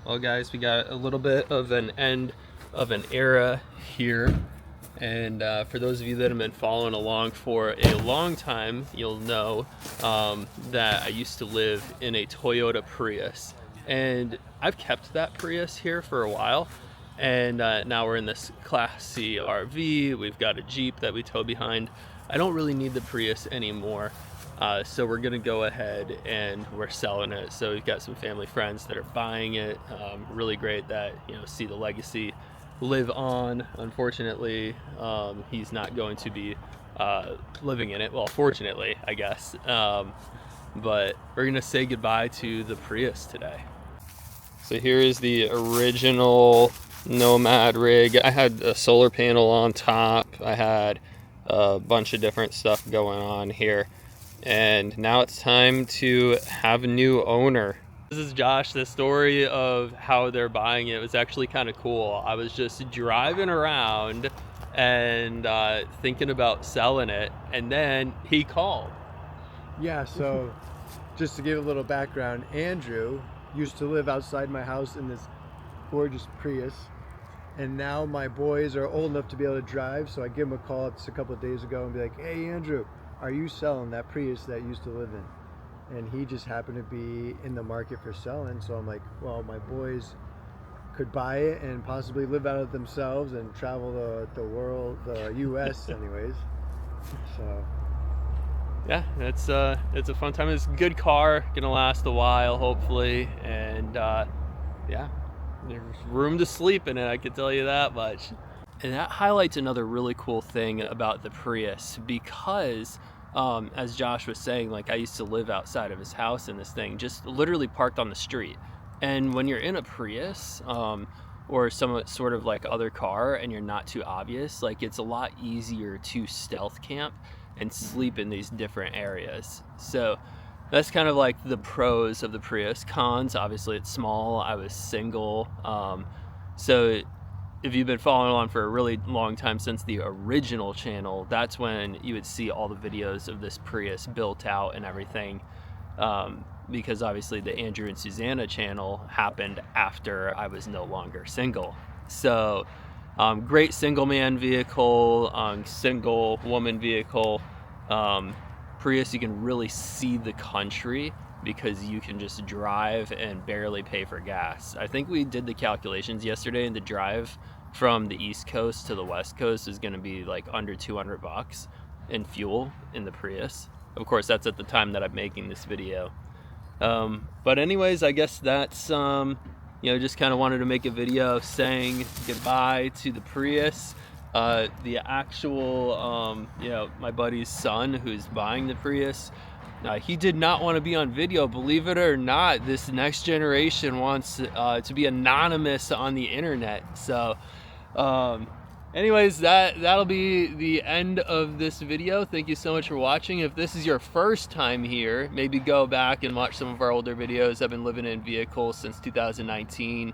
Well, guys, we got a little bit of an end of an era here. And for those of you that have been following along for a long time, you'll know that I used to live in a Toyota Prius. And I've kept that Prius here for a while. And now we're in this Class C RV. We've got a Jeep that we tow behind. I don't really need the Prius anymore. So we're gonna go ahead and we're selling it. So we've got some family friends that are buying it. Really great that, see the legacy live on. Unfortunately, he's not going to be living in it. Well, fortunately, I guess. But we're gonna say goodbye to the Prius today. So here is the original Nomad rig. I had a solar panel on top. I had a bunch of different stuff going on here. And now it's time to have a new owner. This is Josh. The story of how they're buying it was actually kind of cool. I was just driving around and thinking about selling it, and then he called. Yeah, so just to give a little background, Andrew used to live outside my house in this gorgeous Prius, and now my boys are old enough to be able to drive, so I give him a call just a couple of days ago and be like, hey Andrew, are you selling that Prius that you used to live in? And he just happened to be in the market for selling, so I'm like, well, my boys could buy it and possibly live out of themselves and travel the world, the US anyways. So Yeah, it's a fun time. It's a good car, gonna last a while hopefully, and yeah, there's room to sleep in it, I can tell you that much. And that highlights another really cool thing about the Prius, because as Josh was saying, like, I used to live outside of his house, and this thing just literally parked on the street. And when you're in a Prius or some sort of like other car and you're not too obvious, like, it's a lot easier to stealth camp and sleep in these different areas. So that's kind of like the pros of the Prius. Cons, obviously it's small. I was single. So if you've been following along for a really long time, since the original channel, that's when you would see all the videos of this Prius built out and everything. Because obviously the Andrew and Susanna channel happened after I was no longer single. So great single man vehicle, single woman vehicle. Prius, you can really see the country because you can just drive and barely pay for gas. I think we did the calculations yesterday, and the drive from the East Coast to the West Coast is going to be like under $200 in fuel in the Prius. Of course, that's at the time that I'm making this video. But anyways, I guess that's, just kind of wanted to make a video saying goodbye to the Prius. The actual, my buddy's son who's buying the Prius, he did not want to be on video. Believe it or not, this next generation wants to be anonymous on the internet. So anyways, that'll be the end of this video. Thank you so much for watching. If this is your first time here, maybe go back and watch some of our older videos. I've been living in vehicles since 2019.